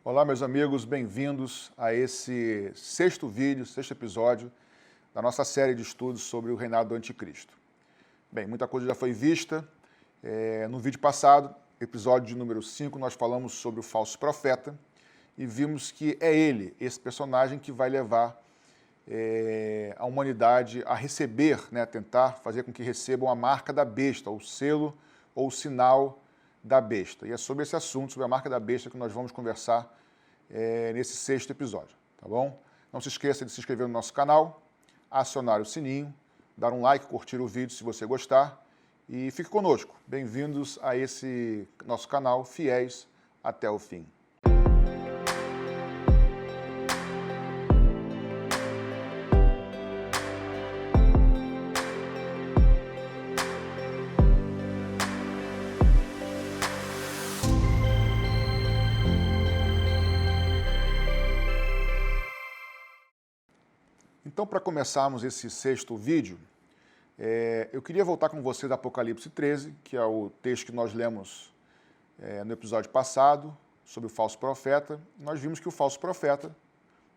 Olá, meus amigos, bem-vindos a esse sexto vídeo, sexto episódio da nossa série de estudos sobre o reinado do Anticristo. Bem, muita coisa já foi vista. No vídeo passado, episódio de número 5, nós falamos sobre o falso profeta e vimos que é ele, esse personagem, que vai levar a humanidade a receber, tentar fazer com que recebam a marca da besta, o selo ou o sinal da besta. E é sobre esse assunto, sobre a marca da besta, que nós vamos conversar nesse sexto episódio, tá bom? Não se esqueça de se inscrever no nosso canal, acionar o sininho, dar um like, curtir o vídeo se você gostar e fique conosco. Bem-vindos a esse nosso canal, fiéis até o fim. Então, para começarmos esse sexto vídeo, eu queria voltar com você do Apocalipse 13, que é o texto que nós lemos no episódio passado, sobre o falso profeta. Nós vimos que o falso profeta,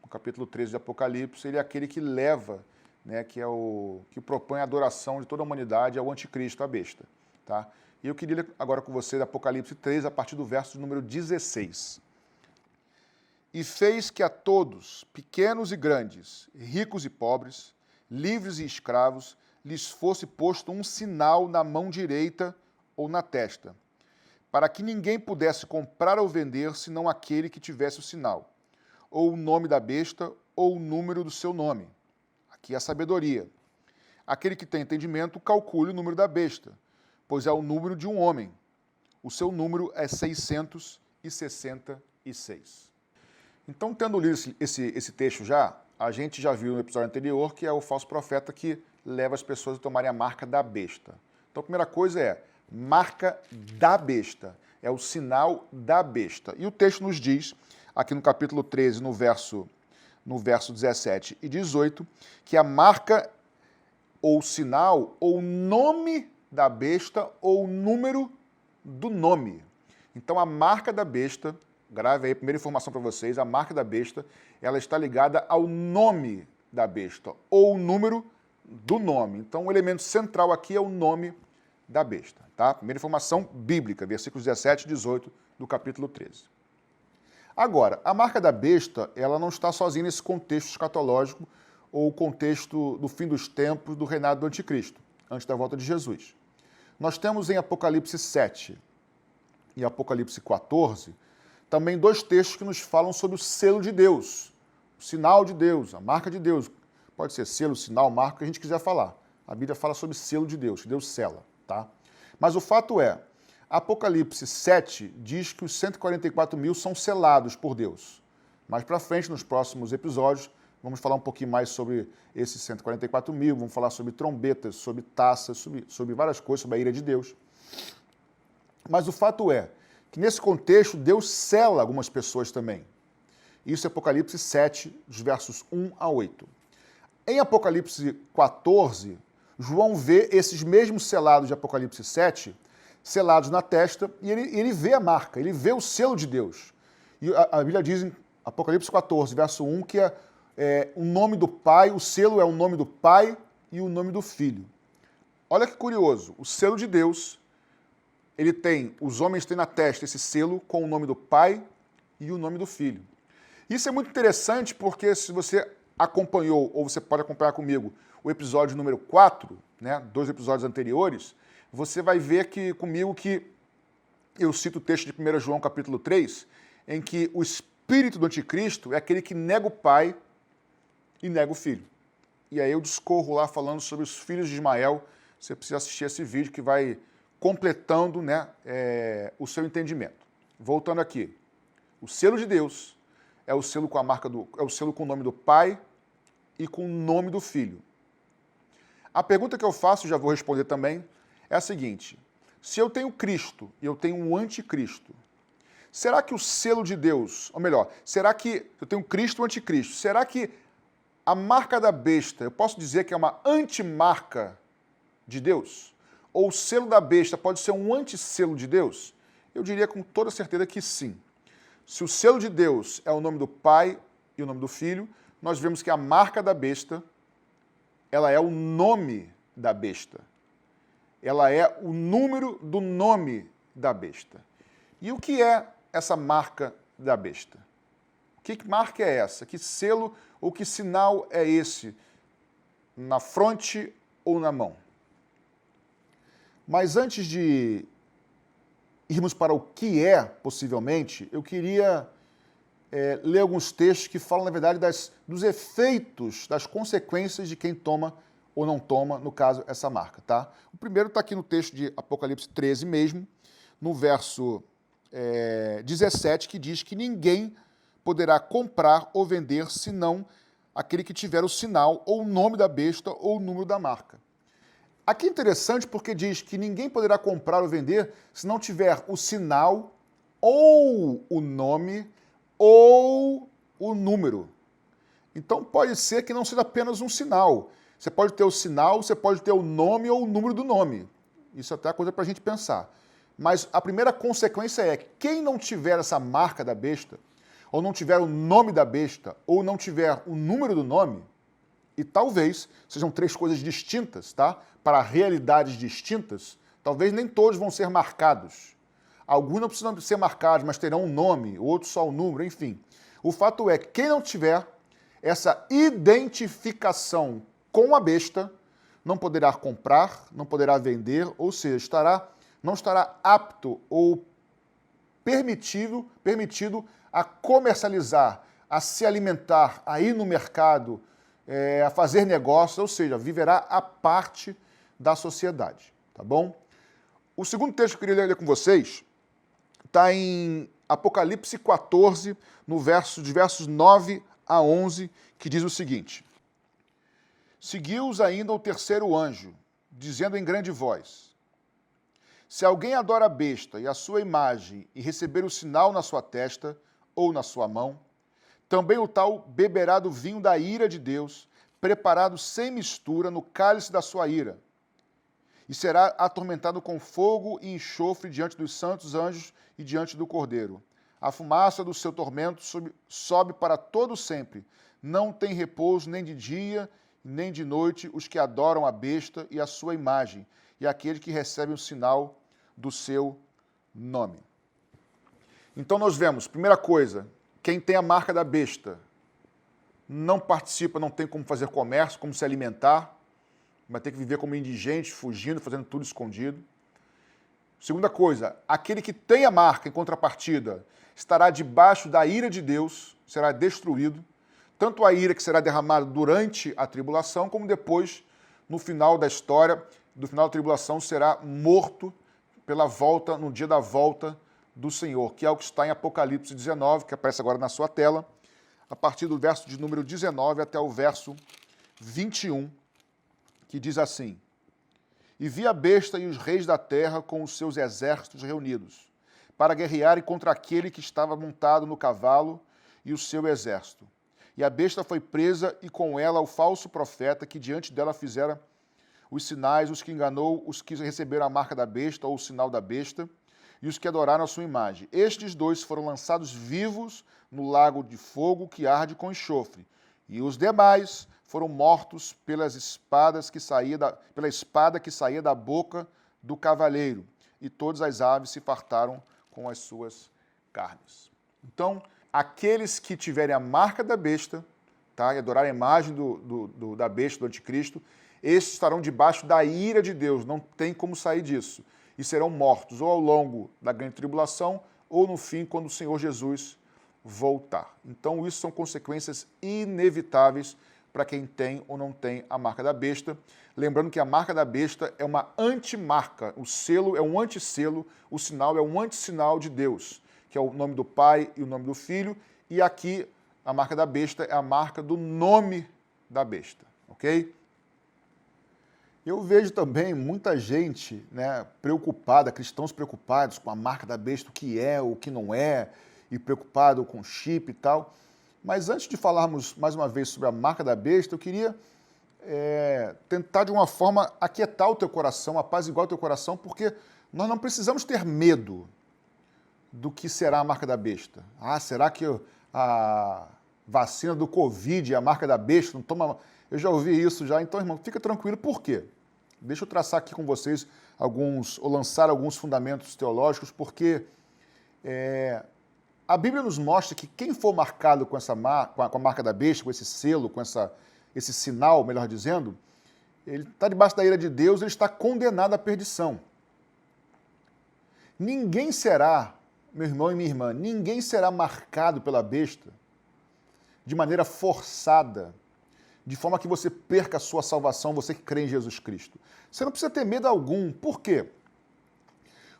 no capítulo 13 de Apocalipse, ele é aquele que leva, que propõe a adoração de toda a humanidade ao anticristo, a besta. Tá? E eu queria ler agora com você do Apocalipse 13, a partir do verso número 16. E fez que a todos, pequenos e grandes, ricos e pobres, livres e escravos, lhes fosse posto um sinal na mão direita ou na testa, para que ninguém pudesse comprar ou vender, senão aquele que tivesse o sinal, ou o nome da besta, ou o número do seu nome. Aqui é a sabedoria. Aquele que tem entendimento, calcule o número da besta, pois é o número de um homem. O seu número é 666. Então, tendo lido esse texto já, a gente já viu no episódio anterior que é o falso profeta que leva as pessoas a tomarem a marca da besta. Então, a primeira coisa é marca da besta, é o sinal da besta. E o texto nos diz, aqui no capítulo 13, no verso 17 e 18, que a marca ou sinal ou nome da besta ou número do nome. Então, a marca da besta, grave aí a primeira informação para vocês, a marca da besta, ela está ligada ao nome da besta, ou o número do nome. Então, o elemento central aqui é o nome da besta, tá? Primeira informação bíblica, versículos 17 e 18 do capítulo 13. Agora, a marca da besta, ela não está sozinha nesse contexto escatológico, ou contexto do fim dos tempos, do reinado do anticristo, antes da volta de Jesus. Nós temos em Apocalipse 7 e Apocalipse 14, também dois textos que nos falam sobre o selo de Deus, o sinal de Deus, a marca de Deus. Pode ser selo, sinal, marca, o que a gente quiser falar. A Bíblia fala sobre selo de Deus, que Deus sela, tá? Mas o fato é, Apocalipse 7 diz que os 144 mil são selados por Deus. Mais para frente, nos próximos episódios, vamos falar um pouquinho mais sobre esses 144 mil, vamos falar sobre trombetas, sobre taças, sobre várias coisas, sobre a ira de Deus. Mas o fato é que nesse contexto Deus sela algumas pessoas também. Isso é Apocalipse 7, dos versos 1 a 8. Em Apocalipse 14, João vê esses mesmos selados de Apocalipse 7, selados na testa, e ele vê a marca, ele vê o selo de Deus. E a Bíblia diz em Apocalipse 14, verso 1, que é o nome do Pai, o selo é o nome do Pai e o nome do Filho. Olha que curioso, o selo de Deus, os homens têm na testa esse selo com o nome do Pai e o nome do Filho. Isso é muito interessante porque se você acompanhou, ou você pode acompanhar comigo, o episódio número 4, dois episódios anteriores, você vai ver comigo que eu cito o texto de 1 João capítulo 3, em que o espírito do anticristo é aquele que nega o Pai e nega o Filho. E aí eu discorro lá falando sobre os filhos de Ismael. Você precisa assistir esse vídeo que vai completando o seu entendimento. Voltando aqui, o selo de Deus é o selo com é o selo com o nome do Pai e com o nome do Filho. A pergunta que eu faço, já vou responder também, é a seguinte: se eu tenho Cristo e eu tenho um anticristo, será que o selo de Deus, ou melhor, será que eu tenho Cristo e o anticristo, será que a marca da besta, eu posso dizer que é uma antimarca de Deus? Ou o selo da besta pode ser um antisselo de Deus? Eu diria com toda certeza que sim. se o selo de Deus é o nome do Pai e o nome do Filho, nós vemos que a marca da besta, ela é o nome da besta. Ela é o número do nome da besta. E o que é essa marca da besta? Que marca é essa? Que selo ou que sinal é esse? Na fronte ou na mão? Mas antes de irmos para o que é, possivelmente, eu queria ler alguns textos que falam, na verdade, dos efeitos, das consequências de quem toma ou não toma, no caso, essa marca, tá? O primeiro está aqui no texto de Apocalipse 13 mesmo, no verso 17, que diz que ninguém poderá comprar ou vender senão aquele que tiver o sinal ou o nome da besta ou o número da marca. Aqui é interessante porque diz que ninguém poderá comprar ou vender se não tiver o sinal ou o nome ou o número. Então pode ser que não seja apenas um sinal. Você pode ter o sinal, você pode ter o nome ou o número do nome. Isso até é coisa para a gente pensar. Mas a primeira consequência é que quem não tiver essa marca da besta, ou não tiver o nome da besta, ou não tiver o número do nome, e talvez sejam três coisas distintas, tá? Para realidades distintas, talvez nem todos vão ser marcados. Alguns não precisam ser marcados, mas terão um nome, outros só o número, enfim. O fato é que quem não tiver essa identificação com a besta, não poderá comprar, não poderá vender, ou seja, não estará apto ou permitido a comercializar, a se alimentar, a ir no mercado, a fazer negócio, ou seja, viverá à parte da sociedade, tá bom? O segundo texto que eu queria ler com vocês está em Apocalipse 14, de versos 9 a 11, que diz o seguinte: Seguiu-os ainda o terceiro anjo, dizendo em grande voz: Se alguém adora a besta e a sua imagem e receber o sinal na sua testa ou na sua mão, também o tal beberá do vinho da ira de Deus, preparado sem mistura no cálice da sua ira, e será atormentado com fogo e enxofre diante dos santos anjos e diante do Cordeiro. A fumaça do seu tormento sobe para todo sempre. Não tem repouso nem de dia, nem de noite os que adoram a besta e a sua imagem, e aqueles que recebem o sinal do seu nome. Então nós vemos, primeira coisa, quem tem a marca da besta não participa, não tem como fazer comércio, como se alimentar, vai ter que viver como indigente, fugindo, fazendo tudo escondido. Segunda coisa, aquele que tem a marca, em contrapartida, estará debaixo da ira de Deus, será destruído, tanto a ira que será derramada durante a tribulação, como depois, no final da história, do final da tribulação, será morto pela volta, no dia da volta do Senhor, que é o que está em Apocalipse 19, que aparece agora na sua tela, a partir do verso de número 19 até o verso 21, que diz assim: E vi a besta e os reis da terra com os seus exércitos reunidos, para guerrearem contra aquele que estava montado no cavalo e o seu exército. E a besta foi presa, e com ela o falso profeta, que diante dela fizera os sinais, os que enganou, os que receberam a marca da besta ou o sinal da besta, e os que adoraram a sua imagem. Estes dois foram lançados vivos no lago de fogo que arde com enxofre, e os demais foram mortos pela espada que saía da boca do cavaleiro, e todas as aves se fartaram com as suas carnes. Então, aqueles que tiverem a marca da besta, tá, e adorarem a imagem da besta, do anticristo, estes estarão debaixo da ira de Deus, não tem como sair disso, e serão mortos ou ao longo da grande tribulação, ou no fim, quando o Senhor Jesus voltar. Então, isso são consequências inevitáveis para quem tem ou não tem a marca da besta. Lembrando que a marca da besta é uma antimarca, o selo é um antisselo, o sinal é um antissinal de Deus, que é o nome do Pai e o nome do Filho, e aqui a marca da besta é a marca do nome da besta, ok? Eu vejo também muita gente, né, preocupada, cristãos preocupados com a marca da besta, o que é, o que não é, e preocupado com chip e tal. Mas antes de falarmos mais uma vez sobre a marca da besta, eu queria tentar de uma forma aquietar o teu coração, apaziguar o teu coração, porque nós não precisamos ter medo. do que será a marca da besta. Ah, será que a vacina do Covid é a marca da besta? Não toma... Eu já ouvi isso já, então, irmão, fica tranquilo. Por quê? Deixa eu traçar aqui com vocês ou lançar alguns fundamentos teológicos, porque a Bíblia nos mostra que quem for marcado com a marca da besta, com esse selo, com esse sinal, melhor dizendo, ele está debaixo da ira de Deus, ele está condenado à perdição. Ninguém será, meu irmão e minha irmã, ninguém será marcado pela besta de maneira forçada, de forma que você perca a sua salvação, você que crê em Jesus Cristo. Você não precisa ter medo algum. Por quê?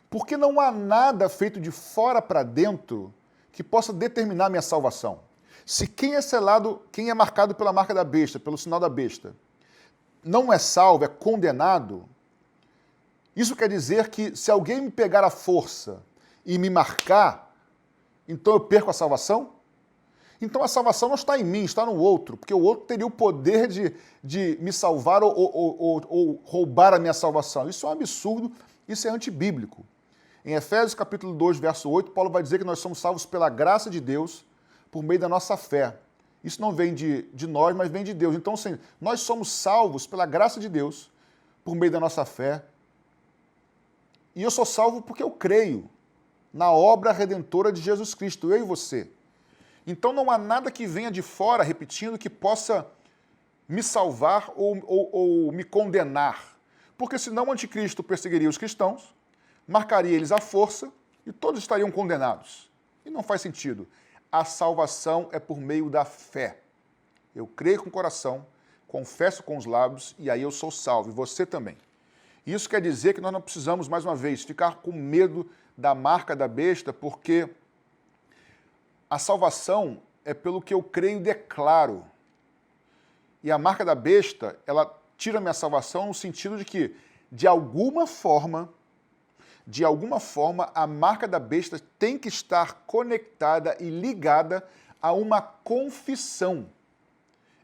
Porque não há nada feito de fora para dentro que possa determinar a minha salvação. Se quem é selado, quem é marcado pela marca da besta, pelo sinal da besta, não é salvo, é condenado, isso quer dizer que se alguém me pegar à força e me marcar, então eu perco a salvação? Então a salvação não está em mim, está no outro, porque o outro teria o poder de me salvar ou roubar a minha salvação. Isso é um absurdo, isso é antibíblico. Em Efésios capítulo 2, verso 8, Paulo vai dizer que nós somos salvos pela graça de Deus por meio da nossa fé. Isso não vem de nós, mas vem de Deus. Então, assim, nós somos salvos pela graça de Deus por meio da nossa fé. E eu sou salvo porque eu creio na obra redentora de Jesus Cristo, eu e você. Então não há nada que venha de fora, repetindo, que possa me salvar ou me condenar. Porque senão o anticristo perseguiria os cristãos, marcaria eles à força e todos estariam condenados. E não faz sentido. A salvação é por meio da fé. Eu creio com o coração, confesso com os lábios e aí eu sou salvo. E você também. Isso quer dizer que nós não precisamos, mais uma vez, ficar com medo da marca da besta, porque a salvação é pelo que eu creio e declaro. E a marca da besta, ela tira a minha salvação no sentido de que, de alguma forma, a marca da besta tem que estar conectada e ligada a uma confissão.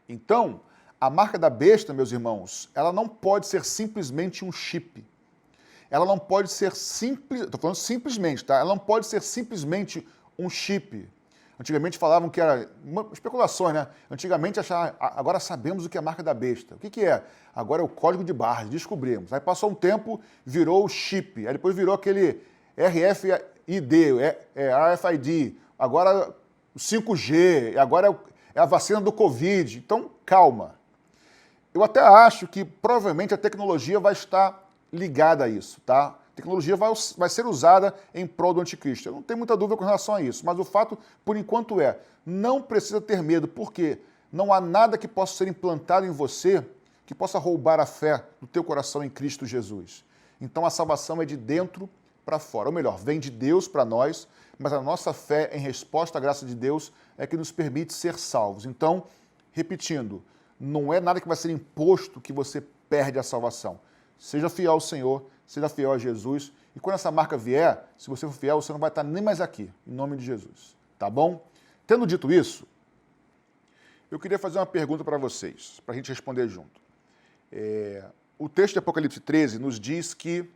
Então, a marca da besta, meus irmãos, ela não pode ser simplesmente um chip. Ela não pode ser estou falando simplesmente, tá? Ela não pode ser simplesmente um chip. Antigamente falavam que era especulações, né? Antigamente achavam, agora sabemos o que é a marca da besta. O que é? Agora é o código de barras, descobrimos. Aí passou um tempo, virou o chip. Aí depois virou aquele RFID, RFID. Agora o 5G, agora é a vacina do Covid. Então, calma. Eu até acho que provavelmente a tecnologia vai estar ligada a isso, tá? A tecnologia vai ser usada em prol do anticristo. Eu não tenho muita dúvida com relação a isso, mas o fato, por enquanto, não precisa ter medo, porque não há nada que possa ser implantado em você que possa roubar a fé do teu coração em Cristo Jesus. Então a salvação é de dentro para fora, ou melhor, vem de Deus para nós, mas a nossa fé em resposta à graça de Deus é que nos permite ser salvos. Então, repetindo, não é nada que vai ser imposto que você perde a salvação. Seja fiel ao Senhor, seja fiel a Jesus. E quando essa marca vier, se você for fiel, você não vai estar nem mais aqui, em nome de Jesus. Tá bom? Tendo dito isso, eu queria fazer uma pergunta para vocês, para a gente responder junto. O texto de Apocalipse 13 nos diz que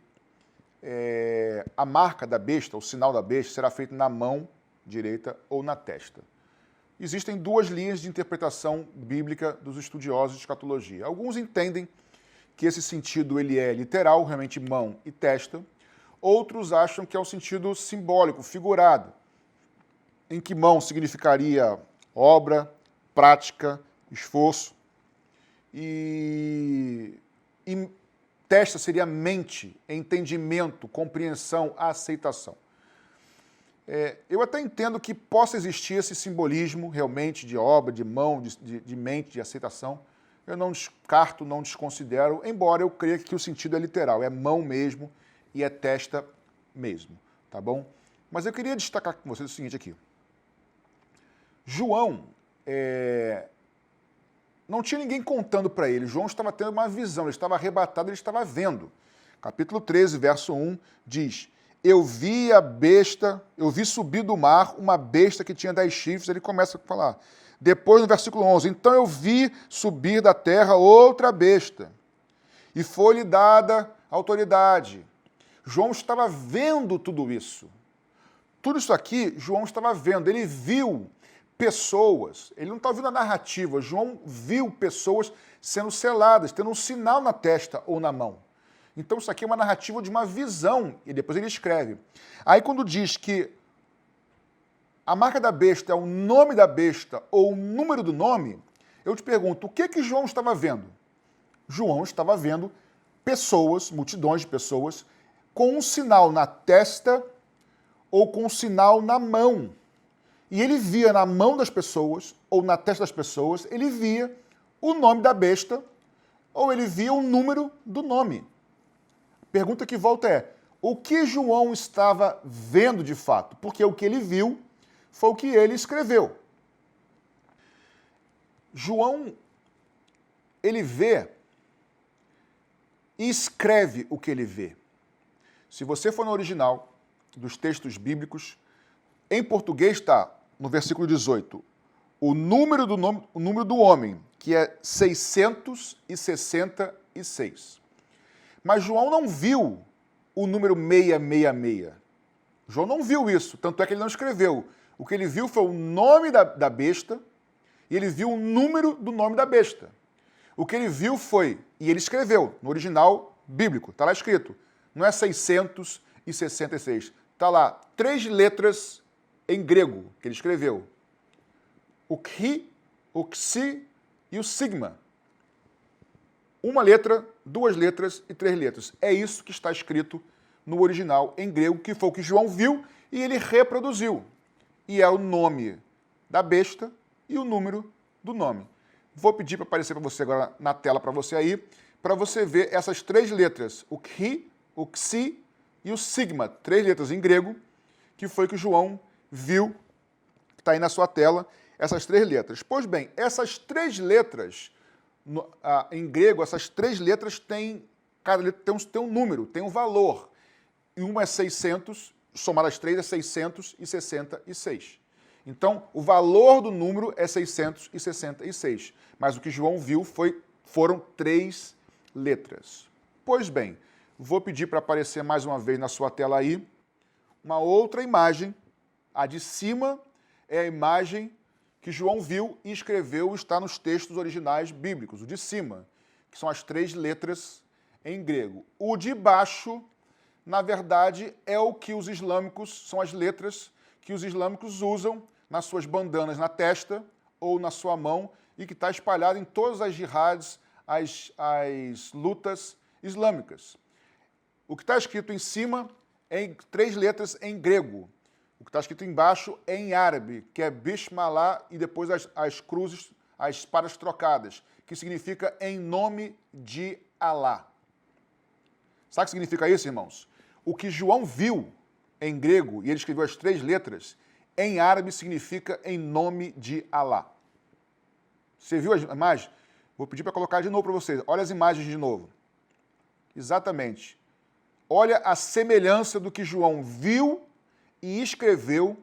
a marca da besta, o sinal da besta, será feito na mão direita ou na testa. Existem duas linhas de interpretação bíblica dos estudiosos de escatologia. Alguns entendem que esse sentido ele é literal, realmente mão e testa. Outros acham que é um sentido simbólico, figurado, em que mão significaria obra, prática, esforço, e testa seria mente, entendimento, compreensão, aceitação. Eu até entendo que possa existir esse simbolismo realmente de obra, de mão, de mente, de aceitação. Eu não descarto, não desconsidero, embora eu creia que o sentido é literal, é mão mesmo e é testa mesmo, tá bom? Mas eu queria destacar com vocês o seguinte aqui. João, não tinha ninguém contando para ele, João estava tendo uma visão, ele estava arrebatado, ele estava vendo. Capítulo 13, verso 1, diz: eu vi subir do mar uma besta que tinha 10 chifres, ele começa a falar. Depois, no versículo 11, então eu vi subir da terra outra besta, e foi-lhe dada autoridade. João estava vendo tudo isso. tudo isso aqui João estava vendo, ele viu pessoas, ele não está ouvindo a narrativa, João viu pessoas sendo seladas, tendo um sinal na testa ou na mão. Então isso aqui é uma narrativa de uma visão, e depois ele escreve. Aí quando diz que a marca da besta é o nome da besta ou o número do nome, eu te pergunto, o que João estava vendo? João estava vendo pessoas, multidões de pessoas, com um sinal na testa ou com um sinal na mão. E ele via na mão das pessoas, ou na testa das pessoas, ele via o nome da besta, ou ele via o número do nome. A pergunta que volta é, o que João estava vendo de fato? Porque o que ele viu foi o que ele escreveu. João, ele vê e escreve o que ele vê. Se você for no original dos textos bíblicos, em português está, no versículo 18, o número do homem, que é 666. Mas João não viu o número 666. João não viu isso, tanto é que ele não escreveu. O que ele viu foi o nome da besta e ele viu o número do nome da besta. O que ele viu foi, e ele escreveu, no original bíblico, está lá escrito, não é 666, está lá 3 letras em grego que ele escreveu. O Chi, o Xi e o Sigma. 1 letra, 2 letras e 3 letras. É isso que está escrito no original em grego, que foi o que João viu e ele reproduziu. E é o nome da besta e o número do nome. Vou pedir para aparecer para você agora na tela para você aí, para você ver essas 3 letras, o Chi, o Xi e o Sigma, 3 letras em grego, que foi que João viu, está aí na sua tela, essas 3 letras. Pois bem, essas 3 letras, em grego, essas 3 letras cada letra tem um número, tem um valor. E uma é 600, somar as 3 é 666. Então, o valor do número é 666. Mas o que João viu foram 3 letras. Pois bem, vou pedir para aparecer mais uma vez na sua tela aí uma outra imagem. A de cima é a imagem que João viu e escreveu, está nos textos originais bíblicos. O de cima, que são as 3 letras em grego. O de baixo, na verdade, é o que os islâmicos, são as letras que os islâmicos usam nas suas bandanas na testa ou na sua mão e que está espalhado em todas as jihads, as lutas islâmicas. O que está escrito em cima é em 3 letras em grego. O que está escrito embaixo é em árabe, que é Bismillah, e depois as cruzes, as espadas trocadas, que significa em nome de Alá. Sabe o que significa isso, irmãos? O que João viu em grego, e ele escreveu as 3 letras, em árabe significa em nome de Alá. Você viu as imagens? Vou pedir para colocar de novo para vocês. Olha as imagens de novo. Exatamente. Olha a semelhança do que João viu e escreveu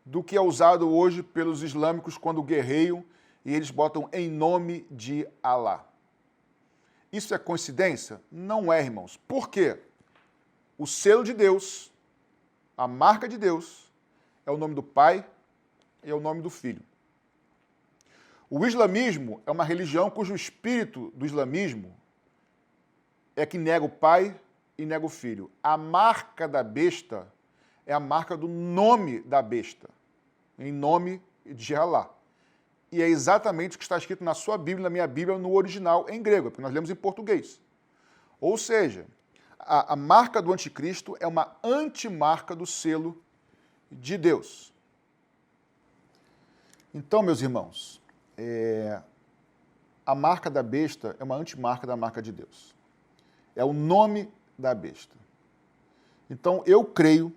do que é usado hoje pelos islâmicos quando guerreiam e eles botam em nome de Alá. Isso é coincidência? Não é, irmãos. Por quê? O selo de Deus, a marca de Deus, é o nome do Pai e é o nome do Filho. O islamismo é uma religião cujo espírito do islamismo é que nega o Pai e nega o Filho. A marca da besta é a marca do nome da besta, em nome de Alá. E é exatamente o que está escrito na sua Bíblia, na minha Bíblia, no original em grego, porque nós lemos em português. Ou seja, a marca do anticristo é uma antimarca do selo de Deus. Então, meus irmãos, a marca da besta é uma antimarca da marca de Deus. É o nome da besta. Então, eu creio,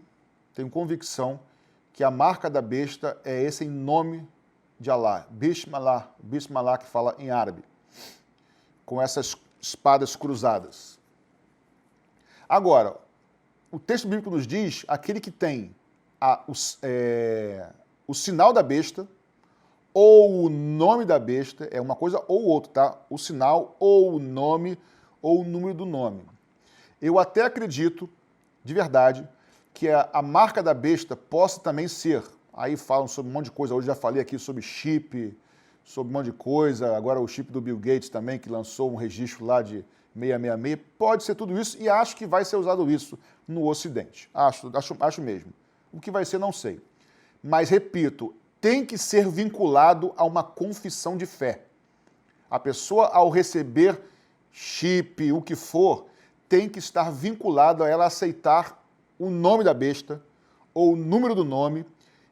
tenho convicção, que a marca da besta é esse em nome de Alá. Bismillah, Bismillah que fala em árabe, com essas espadas cruzadas. Agora, o texto bíblico nos diz, aquele que tem o sinal da besta, ou o nome da besta, é uma coisa ou outra, tá? O sinal, ou o nome, ou o número do nome. Eu até acredito, de verdade, que a marca da besta possa também ser, aí falam sobre um monte de coisa, hoje já falei aqui sobre chip, sobre um monte de coisa, agora o chip do Bill Gates também, que lançou um registro lá de 666, pode ser tudo isso e acho que vai ser usado isso no Ocidente, acho mesmo. O que vai ser, não sei. Mas, repito, tem que ser vinculado a uma confissão de fé. A pessoa, ao receber chip, o que for, tem que estar vinculado a ela aceitar o nome da besta ou o número do nome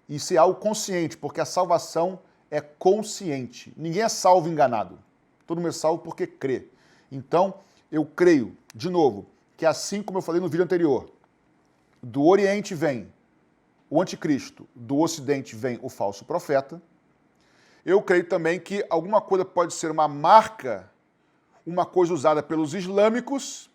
e ser algo consciente, porque a salvação é consciente. Ninguém é salvo enganado. Todo mundo é salvo porque crê. Então, eu creio, de novo, que assim como eu falei no vídeo anterior, do Oriente vem o anticristo, do Ocidente vem o falso profeta, eu creio também que alguma coisa pode ser uma marca, uma coisa usada pelos islâmicos,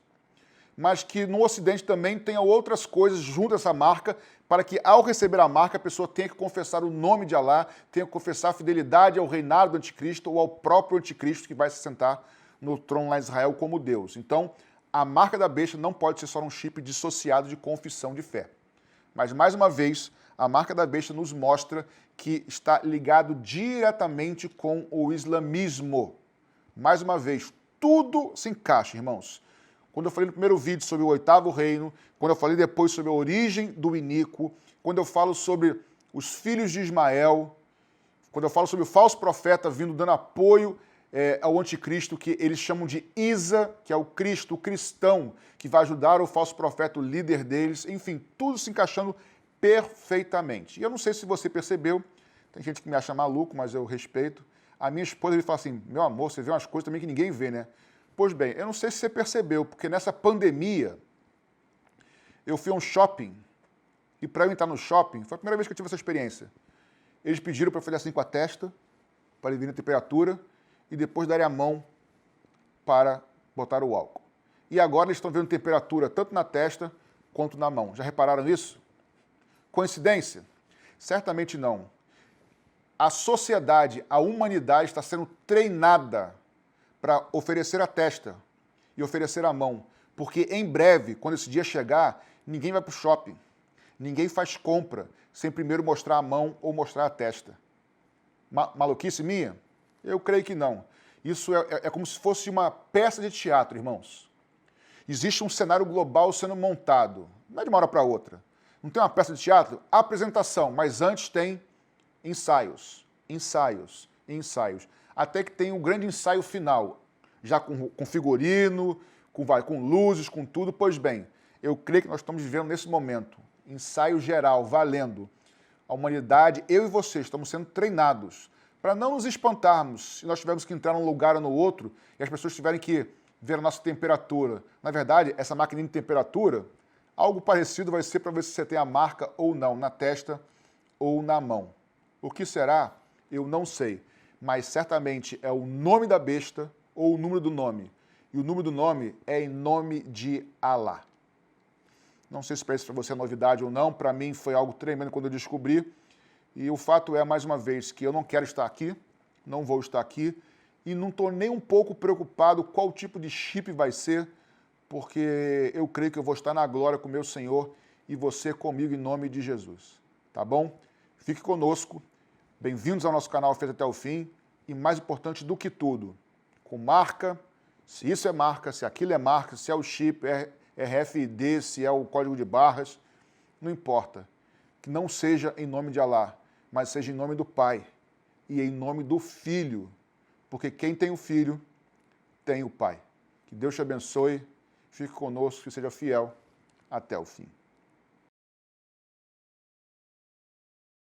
mas que no Ocidente também tenha outras coisas junto a essa marca, para que ao receber a marca a pessoa tenha que confessar o nome de Alá, tenha que confessar a fidelidade ao reinado do anticristo ou ao próprio anticristo que vai se sentar no trono lá em Israel como Deus. Então, a marca da besta não pode ser só um chip dissociado de confissão de fé. Mas, mais uma vez, a marca da besta nos mostra que está ligado diretamente com o islamismo. Mais uma vez, tudo se encaixa, irmãos. Quando eu falei no primeiro vídeo sobre o oitavo reino, quando eu falei depois sobre a origem do iníquo, quando eu falo sobre os filhos de Ismael, quando eu falo sobre o falso profeta vindo dando apoio ao anticristo, que eles chamam de Isa, que é o Cristo, o cristão, que vai ajudar o falso profeta, o líder deles, enfim, tudo se encaixando perfeitamente. E eu não sei se você percebeu, tem gente que me acha maluco, mas eu respeito. A minha esposa me fala assim, meu amor, você vê umas coisas também que ninguém vê, né? Pois bem, eu não sei se você percebeu, porque nessa pandemia, eu fui a um shopping, e para eu entrar no shopping, foi a primeira vez que eu tive essa experiência. Eles pediram para eu fazer assim com a testa, para ele vir a temperatura, e depois darem a mão para botar o álcool. E agora eles estão vendo temperatura tanto na testa quanto na mão. Já repararam isso? Coincidência? Certamente não. A sociedade, a humanidade está sendo treinada para oferecer a testa e oferecer a mão. Porque em breve, quando esse dia chegar, ninguém vai para o shopping. Ninguém faz compra sem primeiro mostrar a mão ou mostrar a testa. Maluquice minha? Eu creio que não. Isso é como se fosse uma peça de teatro, irmãos. Existe um cenário global sendo montado. Não é de uma hora para outra. Não tem uma peça de teatro? Apresentação, mas antes tem ensaios, ensaios, ensaios. Até que tem um grande ensaio final, já com figurino, com luzes, com tudo. Pois bem, eu creio que nós estamos vivendo nesse momento. Ensaio geral, valendo. A humanidade, eu e você, estamos sendo treinados para não nos espantarmos se nós tivermos que entrar num lugar ou no outro e as pessoas tiverem que ver a nossa temperatura. Na verdade, essa maquininha de temperatura, algo parecido vai ser para ver se você tem a marca ou não, na testa ou na mão. O que será? Eu não sei. Mas certamente é o nome da besta ou o número do nome. E o número do nome é em nome de Alá. Não sei se para você é novidade ou não, para mim foi algo tremendo quando eu descobri. E o fato é, mais uma vez, que eu não quero estar aqui, não vou estar aqui, e não estou nem um pouco preocupado qual tipo de chip vai ser, porque eu creio que eu vou estar na glória com o meu Senhor e você comigo em nome de Jesus. Tá bom? Fique conosco. Bem-vindos ao nosso canal Feito até o Fim. E mais importante do que tudo, com marca, se isso é marca, se aquilo é marca, se é o chip, é RFID, se é o código de barras, não importa. Que não seja em nome de Alá, mas seja em nome do Pai e em nome do Filho. Porque quem tem o Filho, tem o Pai. Que Deus te abençoe, fique conosco e seja fiel até o fim.